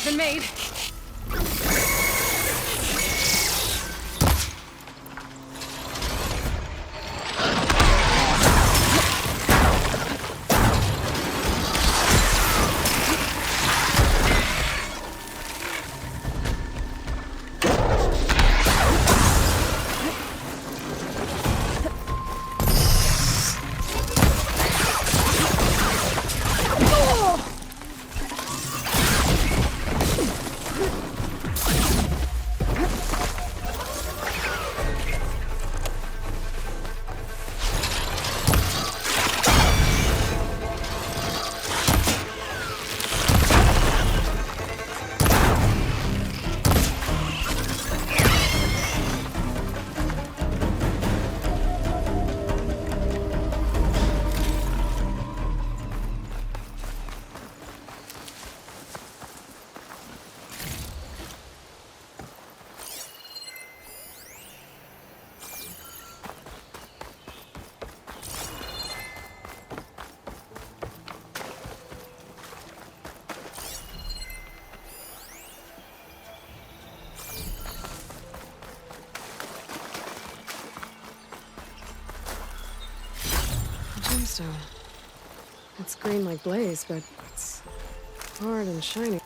has been made. Gemstone. It's green like blaze, but it's hard and shiny.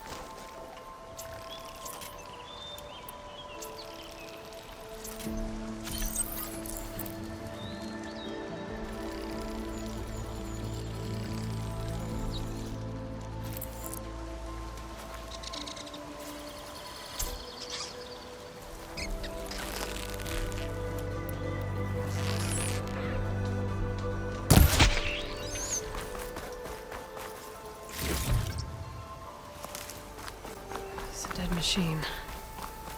Machine.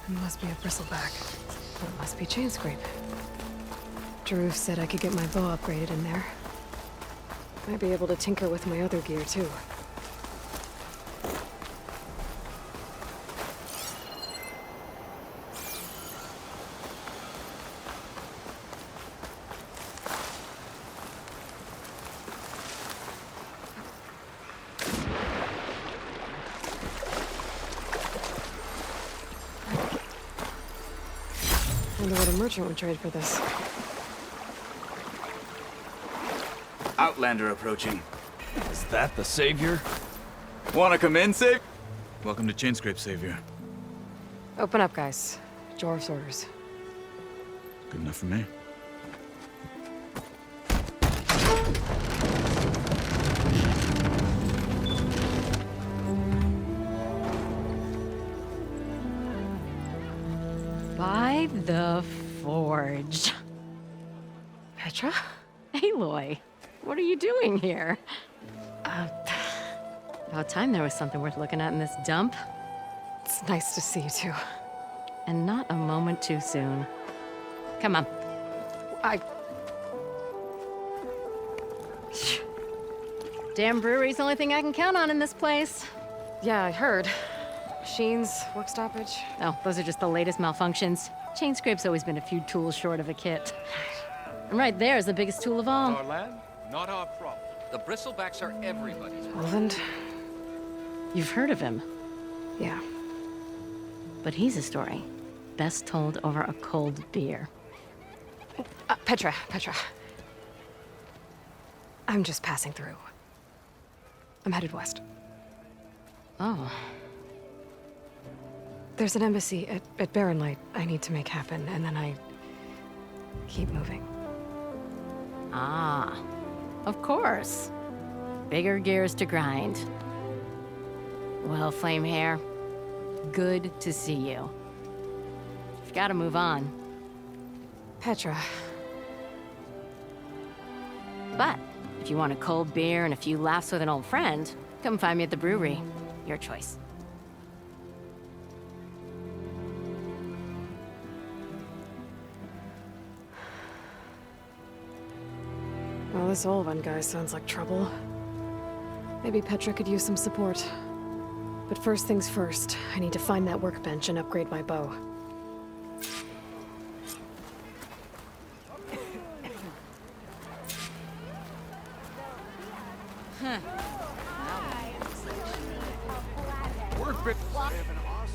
It must be a bristleback. It must be CHAINSCRAPE. Drew said I could get my bow upgraded in there. Might be able to tinker with my other gear, too. Wonder what a merchant would trade for this. Outlander approaching. Is that the Savior? Wanna come in, Savior? Welcome to CHAINSCRAPE, Savior. Open up, guys. Jor's orders. Good enough for me. By the Forge. Petra? Aloy, what are you doing here? About time there was something worth looking at in this dump. It's nice to see you, too. And not a moment too soon. Come on. Damn brewery's the only thing I can count on in this place. Yeah, I heard. Machines, work stoppage. Oh, those are just the latest malfunctions. CHAINSCRAPE's always been a few tools short of a kit. And right there is the biggest tool of all. Our land, not our problem. The bristlebacks are everybody's. Roland? You've heard of him, Yeah. but he's a story best told over a cold beer. Petra. I'm just passing through. I'm headed west. Oh, There's an embassy at Barren Light I need to make happen, and then I keep moving. ah, of course. Bigger gears to grind. Well, Flamehair, good to see you. You've got to move on. Petra. But if you want a cold beer and a few laughs with an old friend, come find me at the brewery. Your choice. Well, this Olvan guy sounds like trouble. Maybe Petra could use some support. But first things first, I need to find that workbench and upgrade my bow.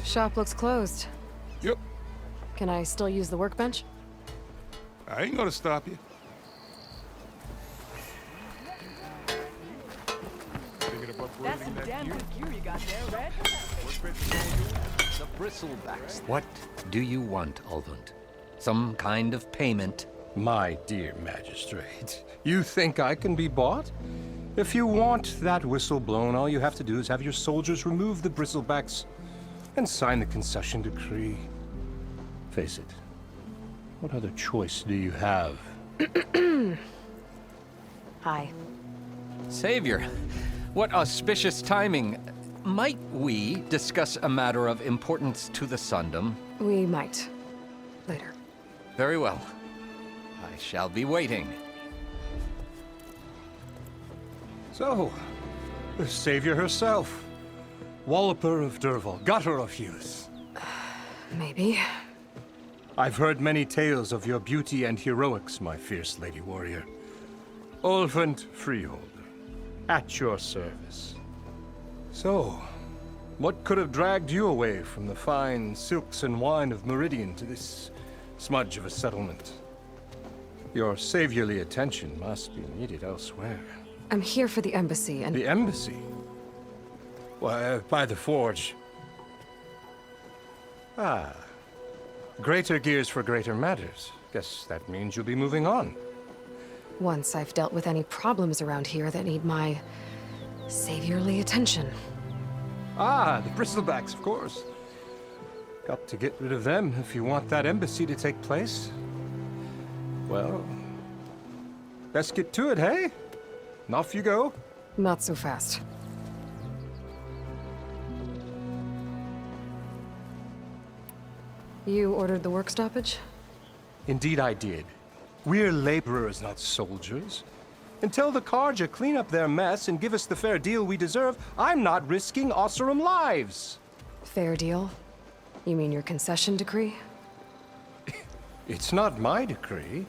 Shop looks closed. Yep. Can I still use the workbench? I ain't gonna stop you. That's some damn good gear you got there, Red. The bristlebacks. What do you want, Ulvund? Some kind of payment? My dear magistrate, you think I can be bought? If you want that whistle blown, all you have to do is have your soldiers remove the bristlebacks and sign the concession decree. Face it, what other choice do you have? Hi. Savior, what auspicious timing. Might we discuss a matter of importance to the Sundom? We might. Later. Very well. I shall be waiting. So, the savior herself. Walloper of Derval, gutter of youth. Maybe. I've heard many tales of your beauty and heroics, my fierce lady warrior. Ulvund Freeholder, at your service. So, what could have dragged you away from the fine silks and wine of Meridian to this smudge of a settlement? Your saviorly attention must be needed elsewhere. I'm here for the embassy and... The embassy? Why, by the forge. Ah. Greater gears for greater matters. Guess that means you'll be moving on. Once I've dealt with any problems around here that need my... saviorly attention. Ah, the bristlebacks, of course. Got to get rid of them if you want that embassy to take place. Well, let's get to it, hey? And off you go. Not so fast. You ordered the work stoppage? Indeed I did. We're laborers, not soldiers. Until the Carja clean up their mess and give us the fair deal we deserve, I'm not risking Osseram lives. Fair deal? You mean your concession decree? It's not my decree.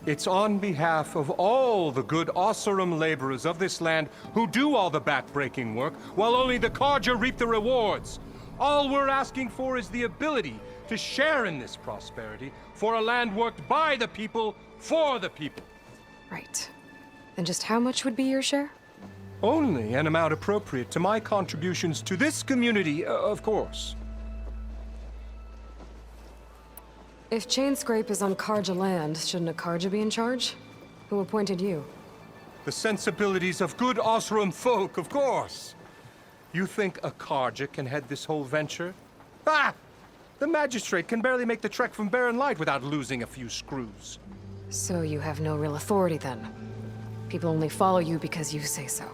It's on behalf of all the good Osseram laborers of this land who do all the back-breaking work, while only the Carja reap the rewards. All we're asking for is the ability to share in this prosperity for a land worked by the people, for the people. Right. And just how much would be your share? Only an amount appropriate to my contributions to this community, of course. If CHAINSCRAPE is on Carja land, shouldn't a Carja be in charge? Who appointed you? The sensibilities of good Osram folk, of course. You think a Carja can head this whole venture? Ah! The magistrate can barely make the trek from Barren Light without losing a few screws. So you have no real authority then? People only follow you because you say so.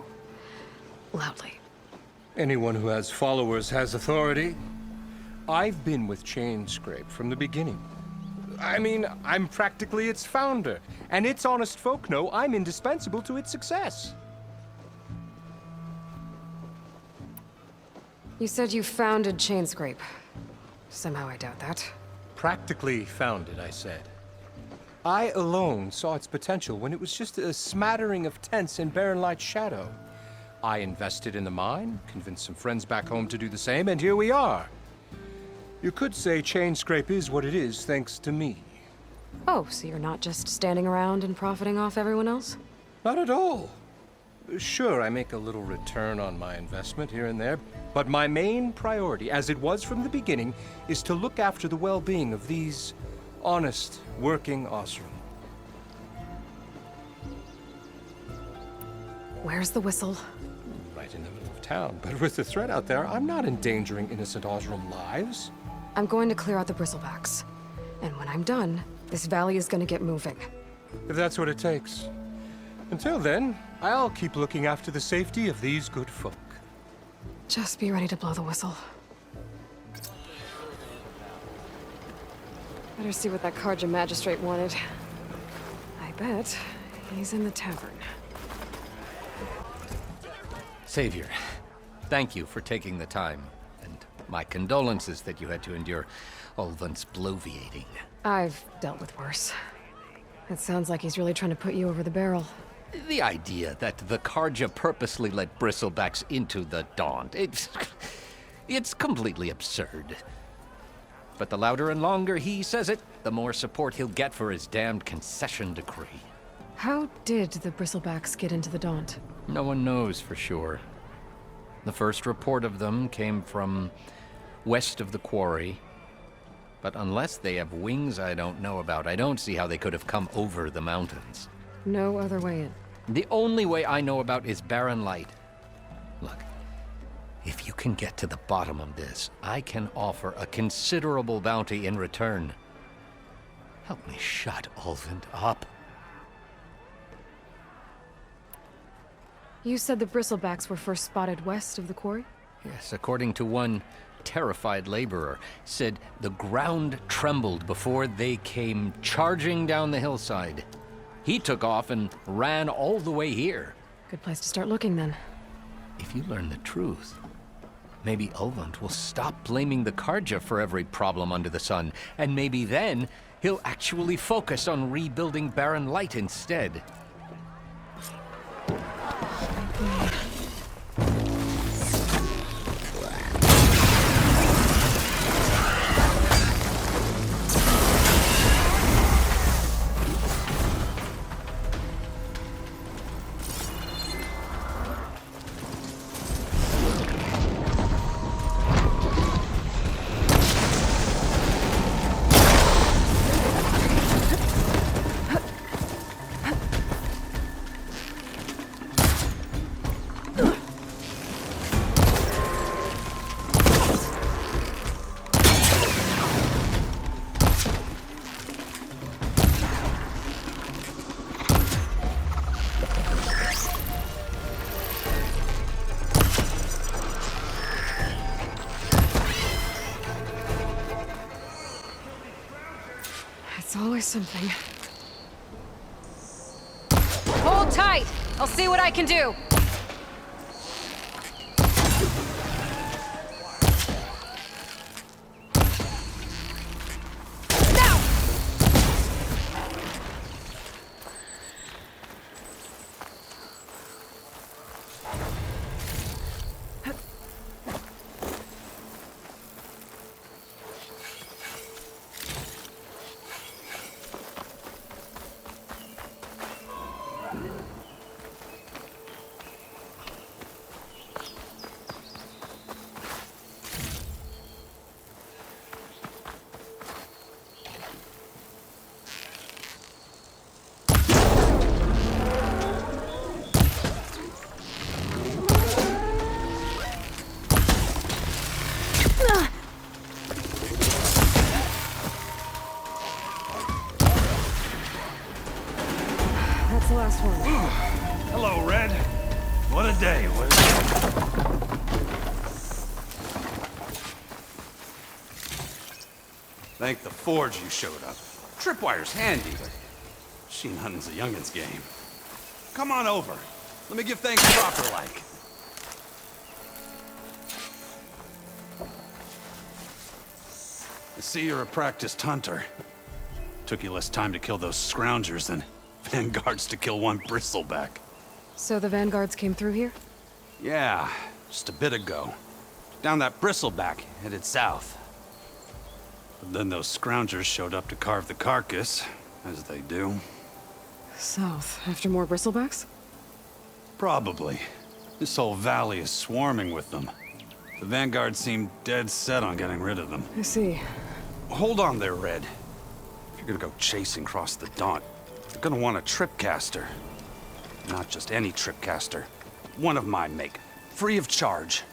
Loudly. Anyone who has followers has authority. I've been with CHAINSCRAPE from the beginning. I mean, I'm practically its founder, and its honest folk know I'm indispensable to its success. You said you founded CHAINSCRAPE. Somehow I doubt that. Practically founded, I said. I alone saw its potential when it was just a smattering of tents in Barren Light's shadow. I invested in the mine, convinced some friends back home to do the same, and here we are. You could say CHAINSCRAPE is what it is thanks to me. Oh, so you're not just standing around and profiting off everyone else? Not at all. Sure, I make a little return on my investment here and there, but my main priority, as it was from the beginning, is to look after the well-being of these honest, working Osram. Where's the whistle? Right in the middle of town, but with the threat out there, I'm not endangering innocent Osram lives. I'm going to clear out the bristlebacks. And when I'm done, this valley is gonna get moving. If that's what it takes. Until then, I'll keep looking after the safety of these good folk. Just be ready to blow the whistle. Better see what that Carja magistrate wanted. I bet he's in the tavern. Savior, thank you for taking the time, and my condolences that you had to endure Ulvund's bloviating. I've dealt with worse. It sounds like he's really trying to put you over the barrel. The idea that the Carja purposely let bristlebacks into the Daunt, It's completely absurd. But the louder and longer he says it, the more support he'll get for his damned concession decree. How did the bristlebacks get into the Daunt? No one knows for sure. The first report of them came from west of the quarry. But unless they have wings I don't know about, I don't see how they could have come over the mountains. No other way in. The only way I know about is barren light. Look, if you can get to the bottom of this, I can offer a considerable bounty in return. Help me shut Ulvund up. You said the bristlebacks were first spotted west of the quarry? Yes, according to one terrified laborer, said the ground trembled before they came charging down the hillside. He took off and ran all the way here. Good place to start looking, then. If you learn the truth, maybe Ulvund will stop blaming the Karja for every problem under the sun, and maybe then he'll actually focus on rebuilding Barren Light instead. It's always something. Hold tight! I'll see what I can do! That's the last one. Hello, Red. What a day, was it? Thank the Forge you showed up. Tripwire's handy, but machine hunting's a youngin's game. Come on over. Let me give thanks proper like. I see you're a practiced hunter. Took you less time to kill those scroungers than vanguards to kill one bristleback. So the vanguards came through here? Yeah, just a bit ago. Down that bristleback, headed south. But then those scroungers showed up to carve the carcass, as they do. South, after more bristlebacks? Probably. This whole valley is swarming with them. The vanguard seemed dead set on getting rid of them. I see. Hold on there, Red. If you're gonna go chasing across the Daunt, you're gonna want a tripcaster. Not just any tripcaster. One of my make. Free of charge.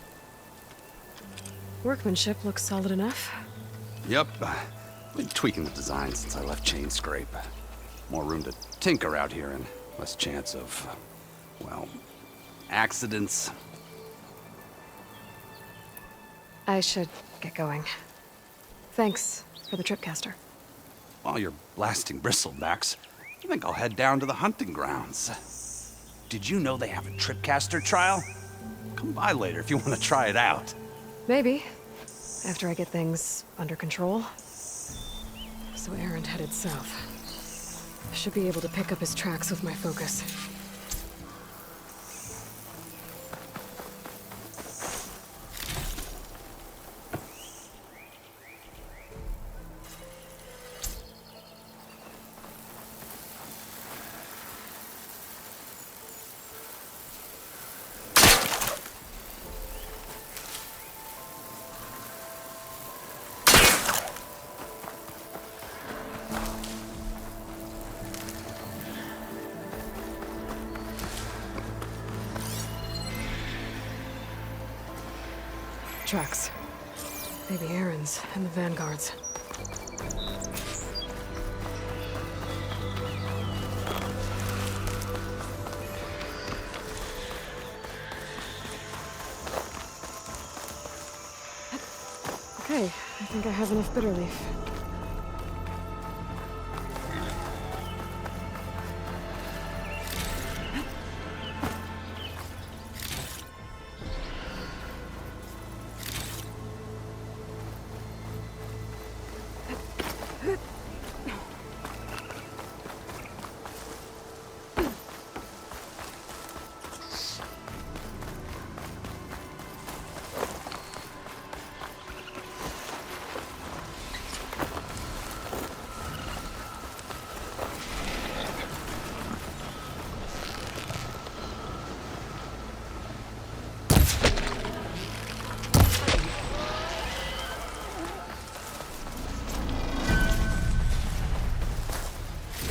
Workmanship looks solid enough. Yep. Been tweaking the design since I left CHAINSCRAPE. More room to tinker out here and less chance of, well, accidents. I should get going. Thanks for the tripcaster. While you're blasting bristlebacks, I think I'll head down to the hunting grounds. Did you know they have a tripcaster trial? Come by later if you want to try it out. Maybe. After I get things under control. So Aaron headed south. I should be able to pick up his tracks with my focus. tracks. Maybe Aaron's and the Vanguard's. Okay, I think I have enough bitter leaf.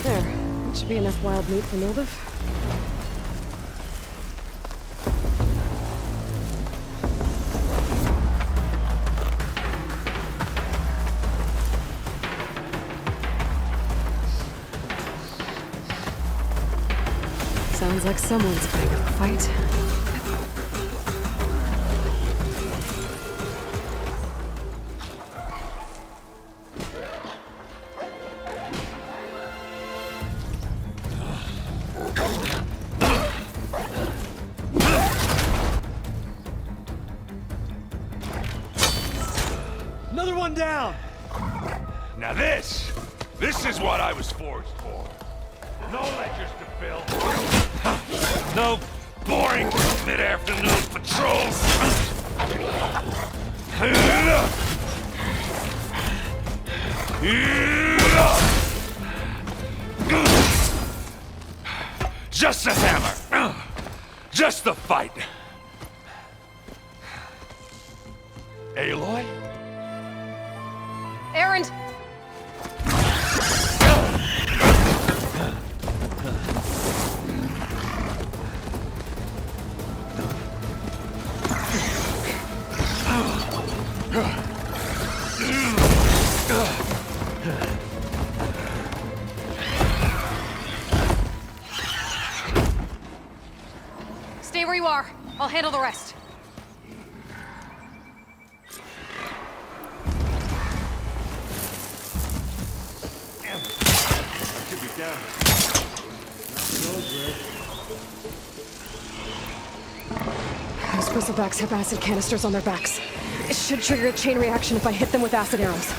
There. That should be enough wild meat for Mildiv. Sounds like someone's putting up a fight. Another one down! Now this is what I was forged for. No ledgers to fill. No boring mid-afternoon patrols. Just a hammer. Just the fight. Aloy? Aaron! Stay where you are. I'll handle the rest. Should be down. Those bristlebacks have acid canisters on their backs. It should trigger a chain reaction if I hit them with acid arrows.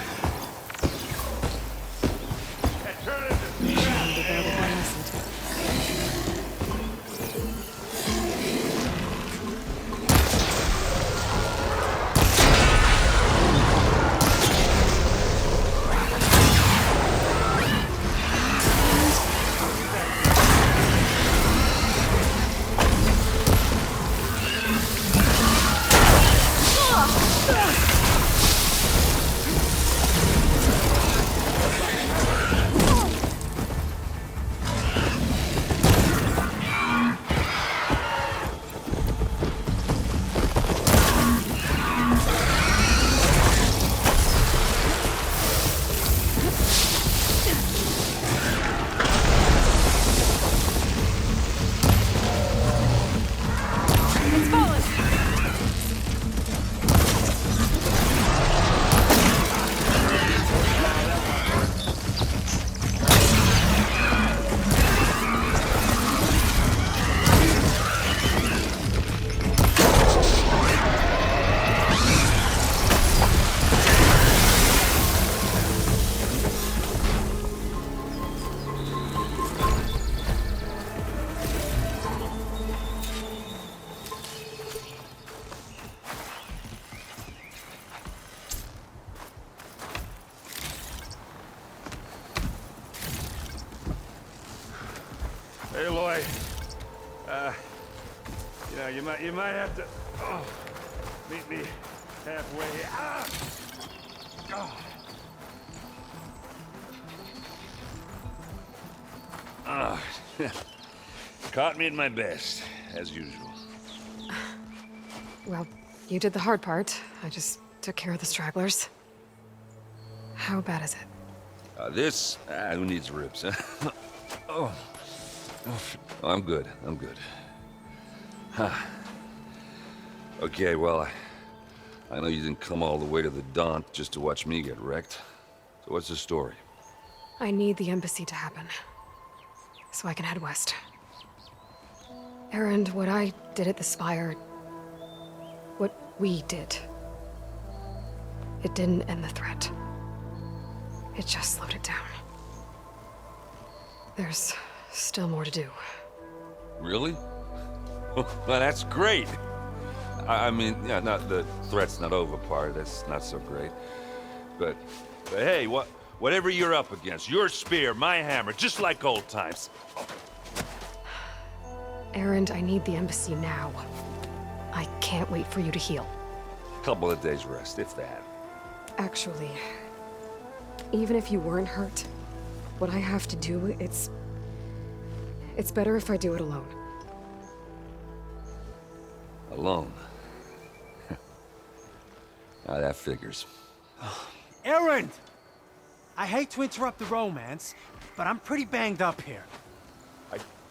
Aloy, you might have to meet me halfway. Caught me at my best, as usual. Well, You did the hard part. I just took care of the stragglers. How bad is it? Who needs ribs, huh? Oh. I'm good. I'm good. Huh. Okay, well, I know you didn't come all the way to the Daunt just to watch me get wrecked. So what's the story? I need the embassy to happen, so I can head west. Erend, what I did at the Spire, what we did, it didn't end the threat. It just slowed it down. There's still more to do. Really? Well, that's great. I mean, yeah, not the threat's not over part. That's not so great. But hey, whatever you're up against, your spear, my hammer, just like old times. Erend, I need the embassy now. I can't wait for you to heal. Couple of days rest, if that. Actually, even if you weren't hurt, what I have to do, it's better if I do it alone. Alone? Now that figures. Erend! I hate to interrupt the romance, but I'm pretty banged up here.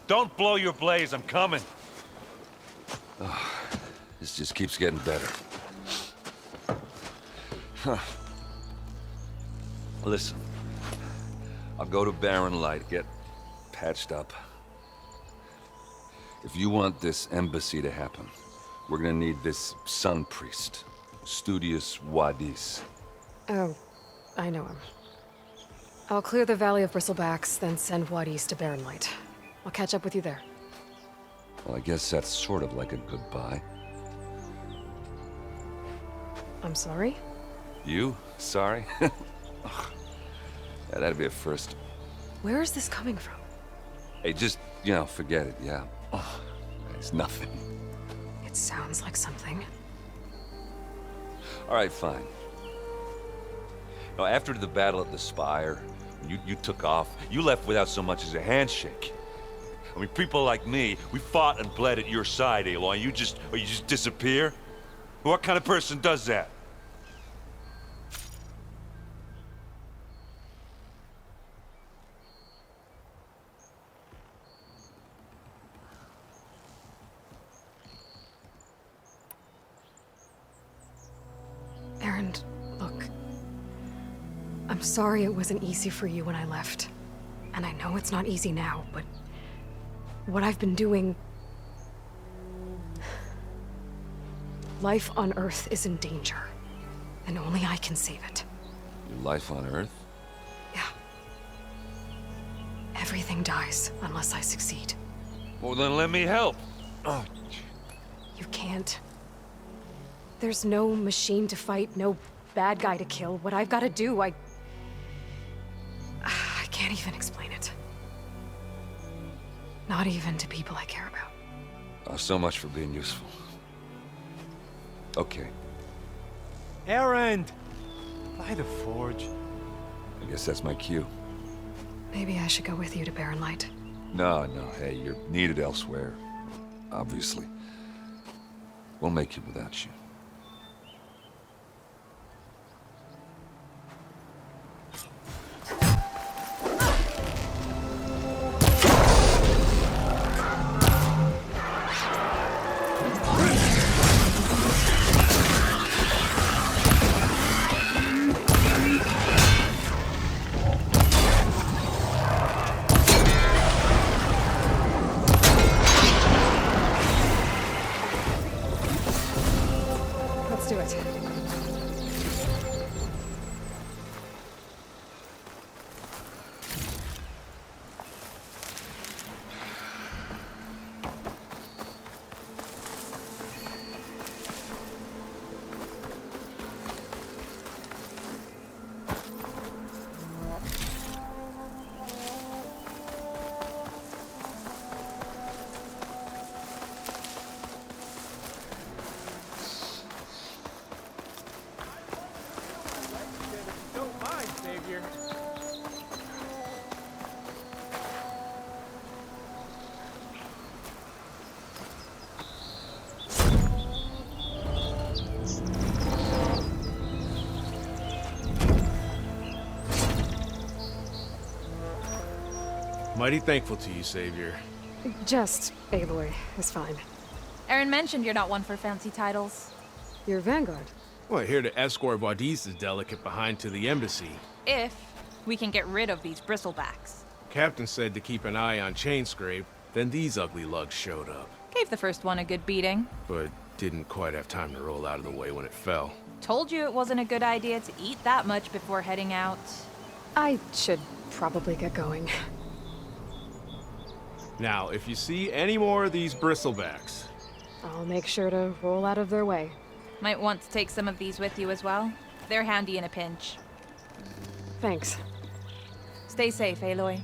Don't blow your blaze, I'm coming. Oh, this just keeps getting better. Huh. Listen, I'll go to Barren Light, get patched up. If you want this embassy to happen, we're gonna need this sun priest, Studious Wadis. Oh, I know him. I'll clear the Valley of Bristlebacks, then send Wadis to Barren Light. I'll catch up with you there. Well, I guess that's sort of like a goodbye. I'm sorry? You? Sorry? Yeah, that'd be a first. Where is this coming from? Hey, just, forget it, yeah. Oh, it's nothing. It sounds like something. All right, fine. Now, after the battle at the Spire, you took off, you left without so much as a handshake. I mean, people like me, we fought and bled at your side, Aloy. You just disappear? What kind of person does that? Erend, look. I'm sorry it wasn't easy for you when I left. And I know it's not easy now, but what I've been doing... Life on Earth is in danger, and only I can save it. Your life on Earth? Yeah. Everything dies unless I succeed. Well, then let me help. Oh. You can't. There's no machine to fight, no bad guy to kill. What I've got to do, I can't even explain it. Not even to people I care about. Oh, so much for being useful. Okay. Erend! By the forge. I guess that's my cue. Maybe I should go with you to Barren Light. No, hey, you're needed elsewhere. Obviously. We'll make it without you. Mighty thankful to you, Savior. Just Aloy is fine. Aaron mentioned you're not one for fancy titles. You're Vanguard. Well, here to escort Wadiz's delicate behind to the embassy. If we can get rid of these bristlebacks. Captain said to keep an eye on CHAINSCRAPE, then these ugly lugs showed up. Gave the first one a good beating. But didn't quite have time to roll out of the way when it fell. Told you it wasn't a good idea to eat that much before heading out. I should probably get going. Now, if you see any more of these bristlebacks... I'll make sure to roll out of their way. Might want to take some of these with you as well. They're handy in a pinch. Thanks. Stay safe, Aloy.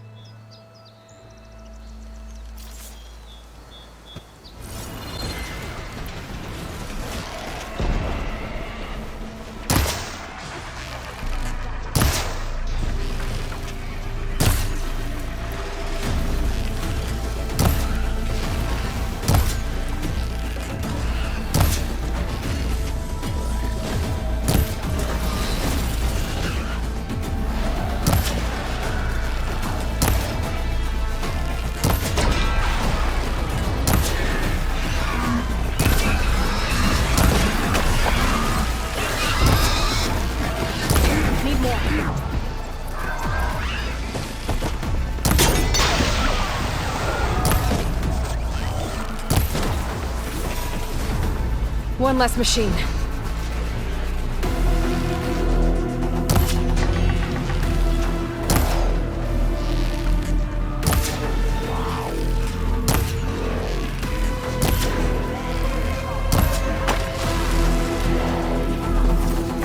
One less machine.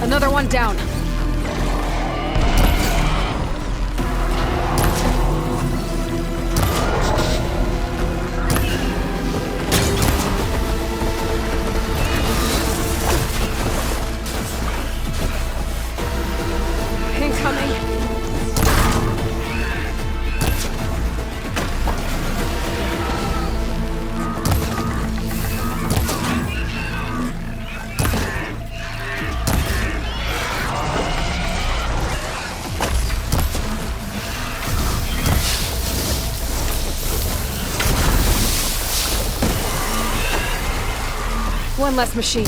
Another one down. One less machine.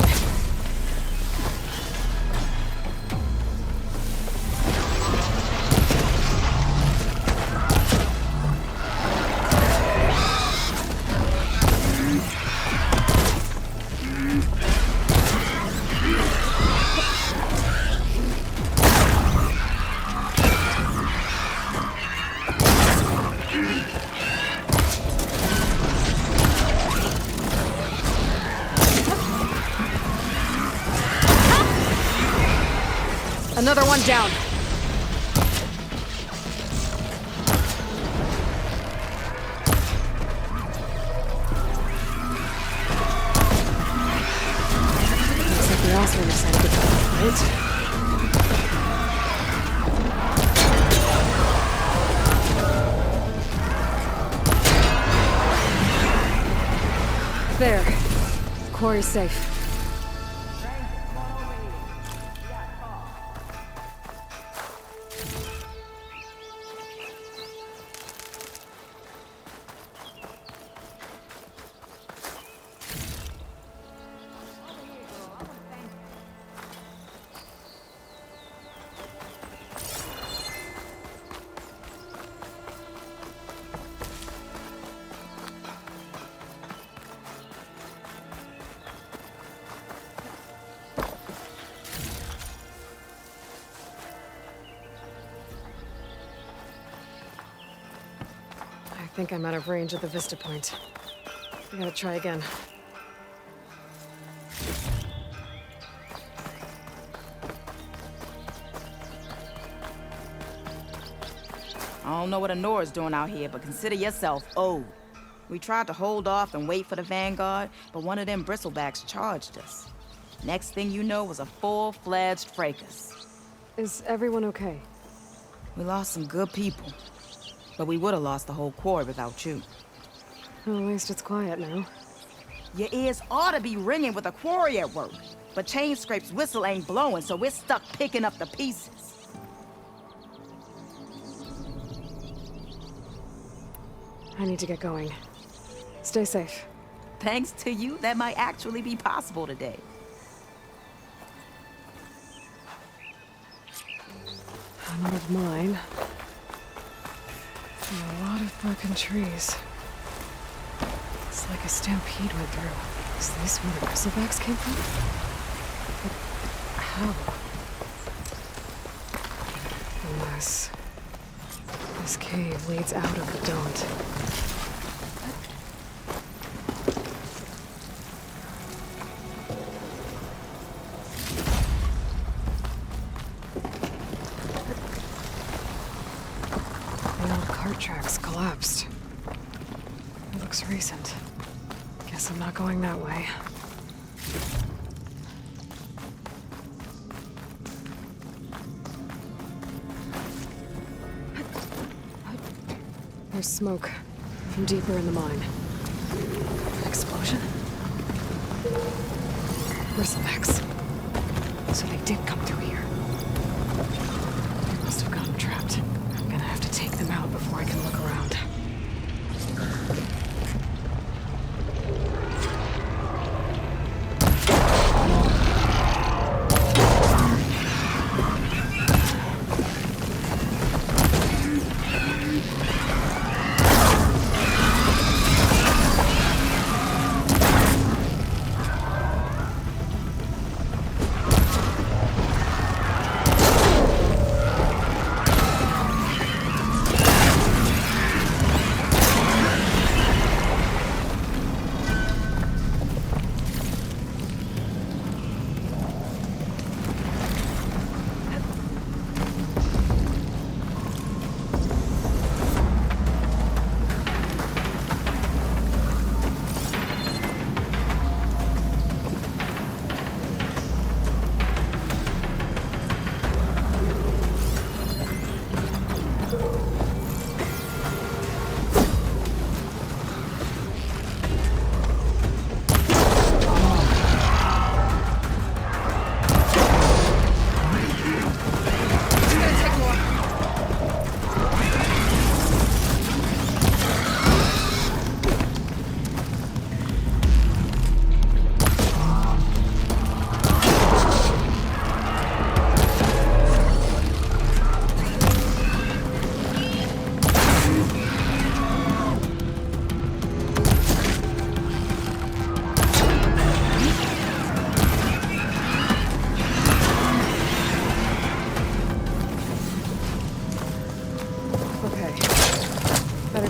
Another one down. Looks like the Oscar decided to go, right? There. Quarry's safe. I think I'm out of range of the vista point. I gotta try again. I don't know what Honora's doing out here, but consider yourself owed. We tried to hold off and wait for the Vanguard, but one of them bristlebacks charged us. Next thing you know was a full-fledged fracas. Is everyone okay? We lost some good people, but we would have lost the whole quarry without you. Well, at least it's quiet now. Your ears ought to be ringing with a quarry at work, but CHAINSCRAPE's whistle ain't blowing, so we're stuck picking up the pieces. I need to get going. Stay safe. Thanks to you, that might actually be possible today. An old mine. And a lot of broken trees. It's like a stampede went through. Is this where the bristlebacks came from? But how? Unless this cave leads out of the Daunt. The old cart tracks collapsed. It looks recent. Guess I'm not going that way. There's smoke from deeper in the mine. An explosion? Bristlebacks. So they did come through here. They must have gotten trapped. I'm gonna have to take them out before I can look around.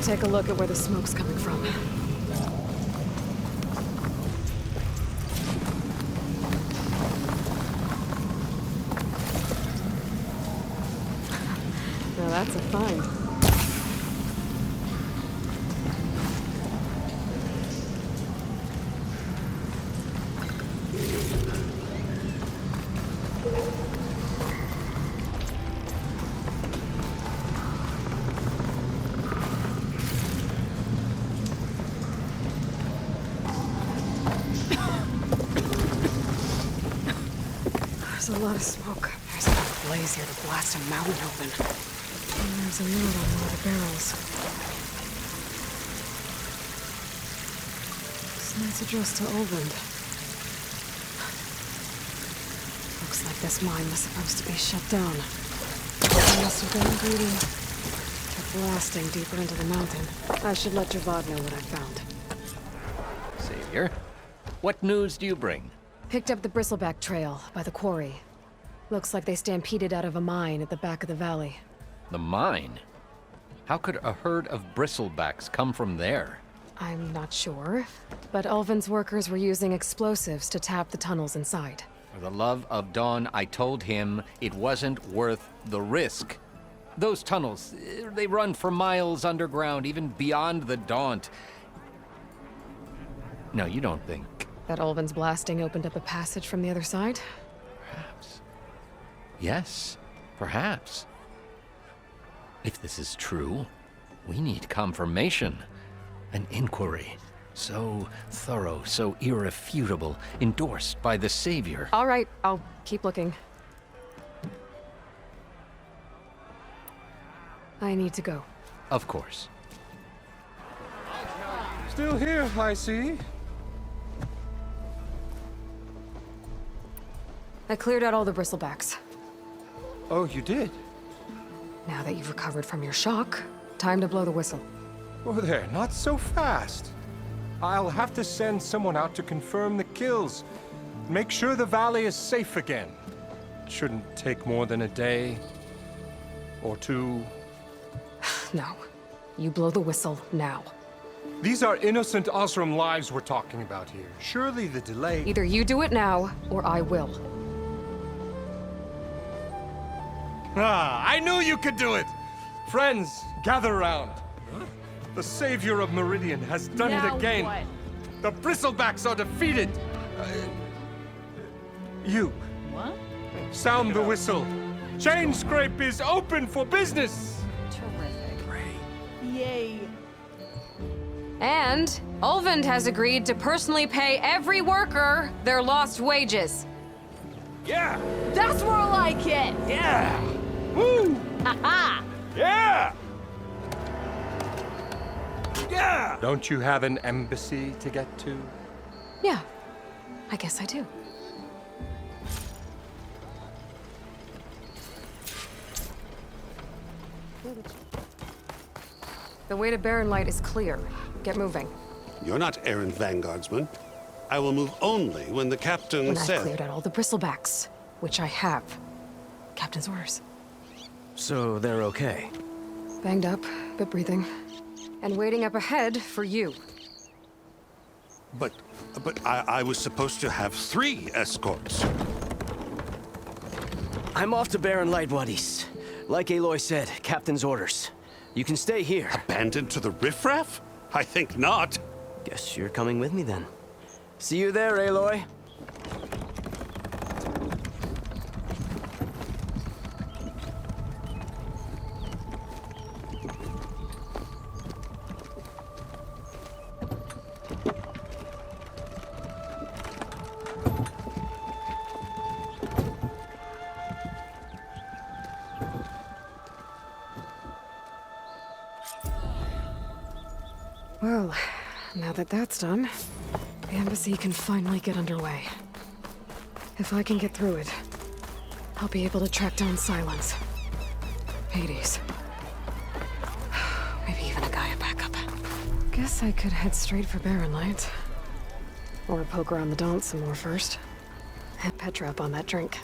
Take a look at where the smoke's coming from. Now that's a find. There's a lot of smoke. There's enough blaze here to blast a mountain open. And there's a note on one of the barrels. This note's addressed to Olvend. Looks like this mine was supposed to be shut down. I must have been greedy. Kept blasting deeper into the mountain. I should let Javad know what I found. Savior, what news do you bring? Picked up the bristleback trail by the quarry. Looks like they stampeded out of a mine at the back of the valley. The mine? How could a herd of bristlebacks come from there? I'm not sure, but Ulvin's workers were using explosives to tap the tunnels inside. For the love of Dawn, I told him it wasn't worth the risk. Those tunnels, they run for miles underground, even beyond the Daunt. No, you don't think... That Ulvin's blasting opened up a passage from the other side? Perhaps. Yes, perhaps. If this is true, we need confirmation. An inquiry. So thorough, so irrefutable, endorsed by the Savior. All right, I'll keep looking. I need to go. Of course. Still here, I see. I cleared out all the bristlebacks. Oh, you did? Now that you've recovered from your shock, time to blow the whistle. Oh, there, not so fast. I'll have to send someone out to confirm the kills. Make sure the valley is safe again. It shouldn't take more than a day or two. No. You blow the whistle now. These are innocent Osram lives we're talking about here. Surely the delay... Either you do it now, or I will. Ah, I knew you could do it! Friends, gather around. The savior of Meridian has done it again. What? The bristlebacks are defeated. You. What? Sound the whistle. CHAINSCRAPE is open for business. Terrific. Yay. And Ulvund has agreed to personally pay every worker their lost wages. Yeah! That's more like it! Yeah! Woo! Ha-ha! Yeah! Yeah! Don't you have an embassy to get to? Yeah, I guess I do. The way to Barren Light is clear. Get moving. You're not errant vanguardsman. I will move only when the captain When I've says... cleared out all the bristlebacks, which I have. Captain's orders. So they're okay? Banged up, but breathing. And waiting up ahead for you. But I was supposed to have 3 escorts. I'm off to Barren Light, Wadis. Like Aloy said, captain's orders. You can stay here. Abandoned to the riffraff? I think not. Guess you're coming with me then. See you there, Aloy. Well, now that that's done, the embassy can finally get underway. If I can get through it, I'll be able to track down Silence. Hades. Maybe even a Gaia backup. Guess I could head straight for Barren Light. Or poke around the Daunt some more first. And Petra up on that drink.